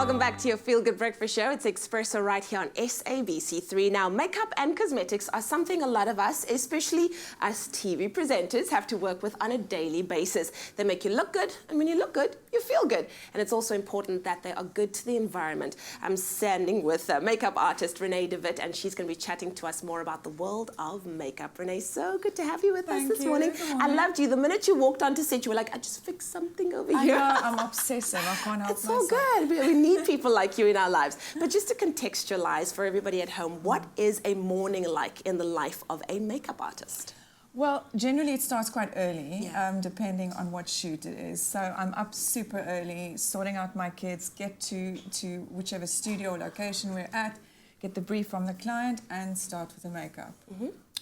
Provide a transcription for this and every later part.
Welcome back to your Feel Good Breakfast Show. It's Expresso right here on SABC3. Now, makeup and cosmetics are something a lot of us, especially us TV presenters, have to work with on a daily basis. They make you look good, and when you look good, you feel good. And it's also important that they are good to the environment. I'm standing with makeup artist Renee DeWitt, and she's going to be chatting to us more about the world of makeup. Renee, so good to have you with us this morning. I loved you. The minute you walked onto set, you were like, I just fixed something over here. I know, I'm obsessive. I can't help myself. It's all good. We need people like you in our lives. But just to contextualize for everybody at home, what is a morning like in the life of a makeup artist? Well, generally it starts quite early, depending on what shoot it is. So I'm up super early, sorting out my kids, get to whichever studio or location we're at, get the brief from the client and start with the makeup.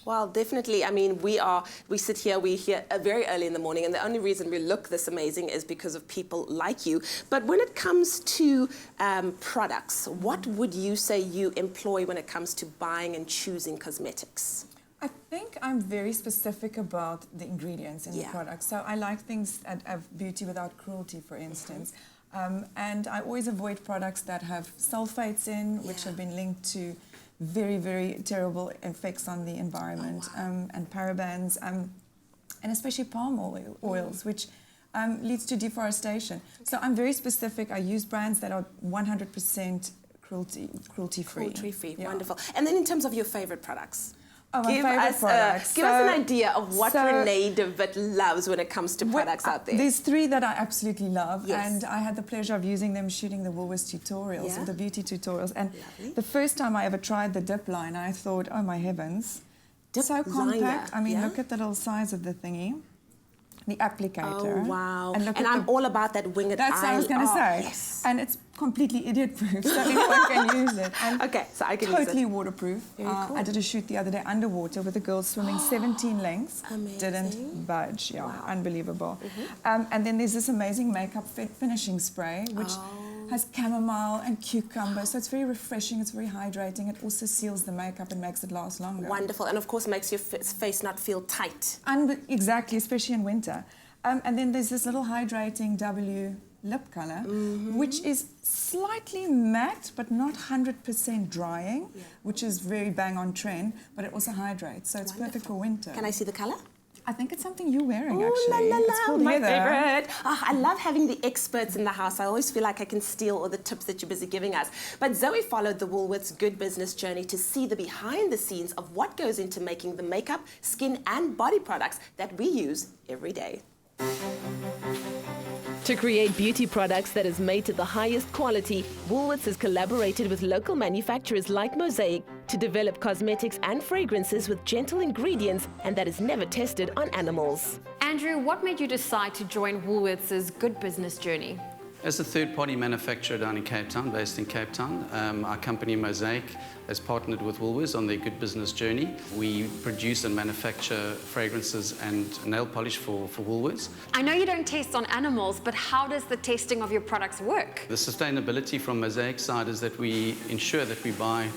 Well, definitely. I mean, we sit here, we're here very early in the morning, and the only reason we look this amazing is because of people like you. But when it comes to products, what would you say you employ when it comes to buying and choosing cosmetics? I think I'm very specific about the ingredients in the product. So I like things that have beauty without cruelty, for instance. And I always avoid products that have sulfates in, which have been linked to very, very terrible effects on the environment, and parabens, and especially palm oils, which leads to deforestation. So I'm very specific. I use brands that are 100% cruelty-free. Cruelty-free, wonderful. And then in terms of your favorite products? Oh, my favorite products. Give us an idea of what Renee DeWitt loves when it comes to products out there. There's three that I absolutely love, and I had the pleasure of using them shooting the Woolworths tutorials, or the beauty tutorials. And the first time I ever tried the dip liner, I thought, oh my heavens, so compact. I mean, look at the little size of the thingy. The applicator. Oh, wow. And I'm all about that winged eye. That's what I was going to say. Yes. And it's completely idiot-proof, so anyone can use it. And okay, so I can use it. Totally waterproof. Very cool. I did a shoot the other day underwater with a girl swimming 17 lengths. Amazing. Didn't budge. Unbelievable. And then there's this amazing makeup finishing spray, which has chamomile and cucumber, so it's very refreshing, it's very hydrating. It also seals the makeup and makes it last longer. Wonderful, and of course makes your face not feel tight. Exactly, especially in winter. And then there's this little hydrating W lip color, which is slightly matte, but not 100% drying, which is very bang on trend, but it also hydrates, so it's perfect for winter. Can I see the color? I think it's something you're wearing, actually. La, la, la, it's called my Heather. favorite. Oh, I love having the experts in the house. I always feel like I can steal all the tips that you're busy giving us. But Zoe followed the Woolworths Good Business journey to see the behind the scenes of what goes into making the makeup, skin and body products that we use every day. To create beauty products that is made to the highest quality, Woolworths has collaborated with local manufacturers like Mosaic to develop cosmetics and fragrances with gentle ingredients and that is never tested on animals. Andrew, what made you decide to join Woolworths' Good Business journey? As a third-party manufacturer down in Cape Town, based in Cape Town, our company Mosaic has partnered with Woolworths on their Good Business journey. We produce and manufacture fragrances and nail polish for Woolworths. I know you don't test on animals, but how does the testing of your products work? The sustainability from Mosaic's side is that we ensure that we buy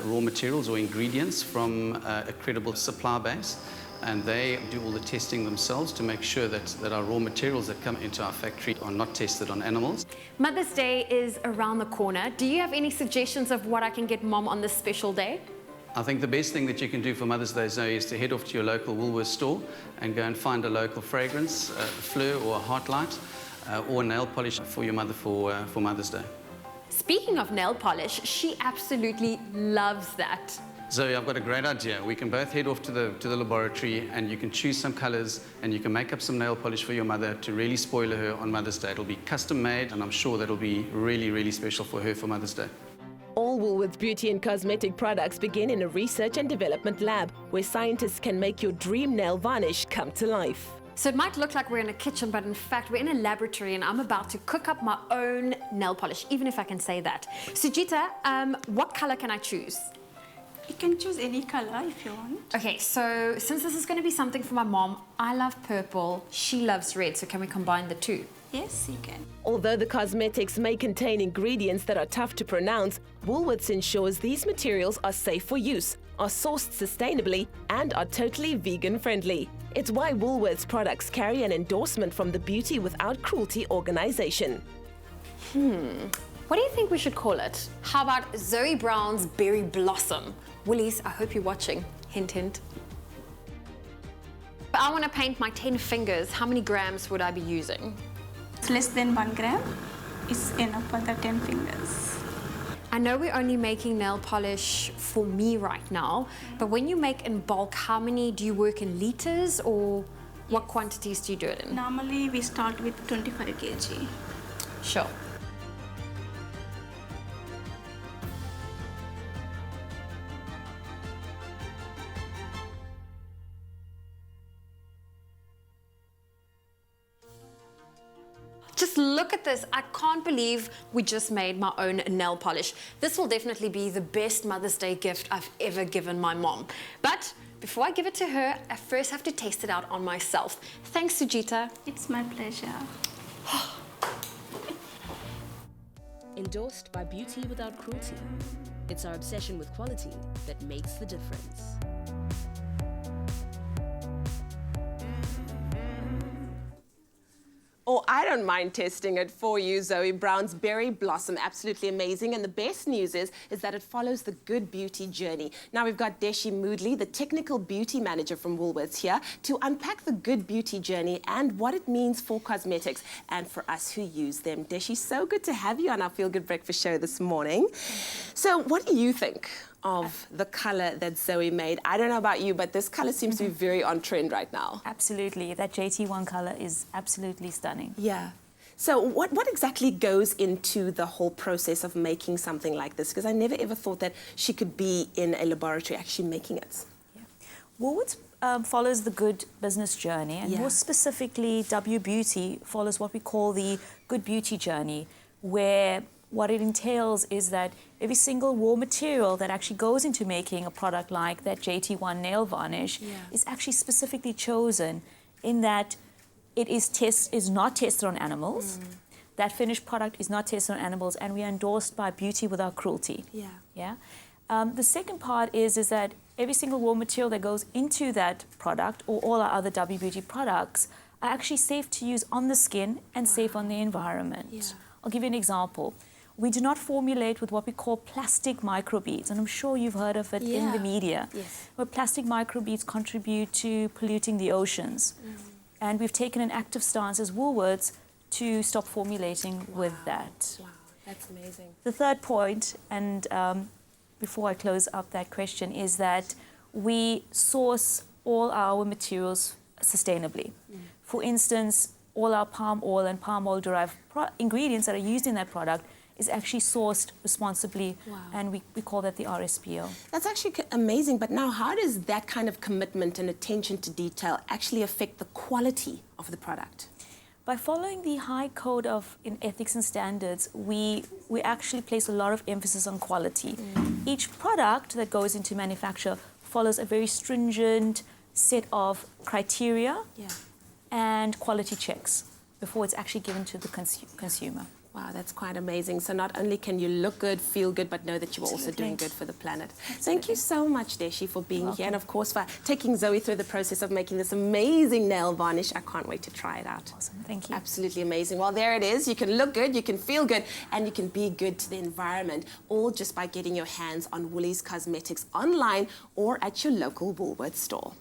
raw materials or ingredients from a credible supply base. And they do all the testing themselves to make sure that our raw materials that come into our factory are not tested on animals. Mother's Day is around the corner. Do you have any suggestions of what I can get Mom on this special day? I think the best thing that you can do for Mother's Day, Zoe, is to head off to your local Woolworths store and go and find a local fragrance, a fleur or a heart light, or a nail polish for your mother for Mother's Day. Speaking of nail polish, she absolutely loves that. Zoe, I've got a great idea. We can both head off to the laboratory and you can choose some colors and you can make up some nail polish for your mother to really spoil her on Mother's Day. It'll be custom made and I'm sure that'll be really, really special for her for Mother's Day. All Woolworths beauty and cosmetic products begin in a research and development lab where scientists can make your dream nail varnish come to life. So it might look like we're in a kitchen, but in fact we're in a laboratory and I'm about to cook up my own nail polish, even if I can say that. Sujita, what color can I choose? You can choose any color if you want. Okay, so since this is going to be something for my mom, I love purple, she loves red, so can we combine the two? Yes, you can. Although the cosmetics may contain ingredients that are tough to pronounce, Woolworths ensures these materials are safe for use, are sourced sustainably, and are totally vegan-friendly. It's why Woolworths products carry an endorsement from the Beauty Without Cruelty organization. What do you think we should call it? How about Zoe Brown's Berry Blossom? Woolies, I hope you're watching. Hint, hint. If I want to paint my 10 fingers, how many grams would I be using? It's less than 1 gram. It's enough for the 10 fingers. I know we're only making nail polish for me right now, but when you make in bulk, how many do you work in liters, or what quantities do you do it in? Normally we start with 25 kg. Sure. Just look at this. I can't believe we just made my own nail polish. This will definitely be the best Mother's Day gift I've ever given my mom. But before I give it to her, I first have to taste it out on myself. Thanks, Sujita. It's my pleasure. Endorsed by Beauty Without Cruelty. It's our obsession with quality that makes the difference. Or I don't mind testing it for you. Zoe Brown's Berry Blossom, absolutely amazing. And the best news is that it follows the good beauty journey. Now we've got Deshi Moodley, the technical beauty manager from Woolworths here, to unpack the good beauty journey and what it means for cosmetics and for us who use them. Deshi, so good to have you on our Feel Good Breakfast show this morning. So what do you think of the color that Zoe made? I don't know about you, but this color seems to be very on trend right now. Absolutely. That JT1 color is absolutely stunning. Yeah. So what exactly goes into the whole process of making something like this? Because I never ever thought that she could be in a laboratory actually making it. Yeah. Woolworths follows the good business journey, and more specifically, W Beauty follows what we call the good beauty journey, where what it entails is that every single raw material that actually goes into making a product like that JT1 nail varnish is actually specifically chosen in that it is not tested on animals. That finished product is not tested on animals, and we are endorsed by Beauty Without Cruelty. Yeah. The second part is that every single raw material that goes into that product, or all our other W Beauty products, are actually safe to use on the skin and safe on the environment. I'll give you an example. We do not formulate with what we call plastic microbeads, and I'm sure you've heard of it in the media, where plastic microbeads contribute to polluting the oceans. And we've taken an active stance as Woolworths to stop formulating with that. Wow, that's amazing. The third point, and before I close up that question, is that we source all our materials sustainably. For instance, all our palm oil and palm oil derived ingredients that are used in that product is actually sourced responsibly, and we call that the RSPO. That's actually amazing, but now how does that kind of commitment and attention to detail actually affect the quality of the product? By following the high code of ethics and standards, we actually place a lot of emphasis on quality. Each product that goes into manufacture follows a very stringent set of criteria and quality checks before it's actually given to the consumer. Wow, that's quite amazing. So not only can you look good, feel good, but know that you're also doing good for the planet. Thank you so much, Deshi, for being here, and of course for taking Zoe through the process of making this amazing nail varnish. I can't wait to try it out. Awesome, thank you. Absolutely amazing. Well, there it is. You can look good, you can feel good, and you can be good to the environment, all just by getting your hands on Woolies Cosmetics online or at your local Woolworths store.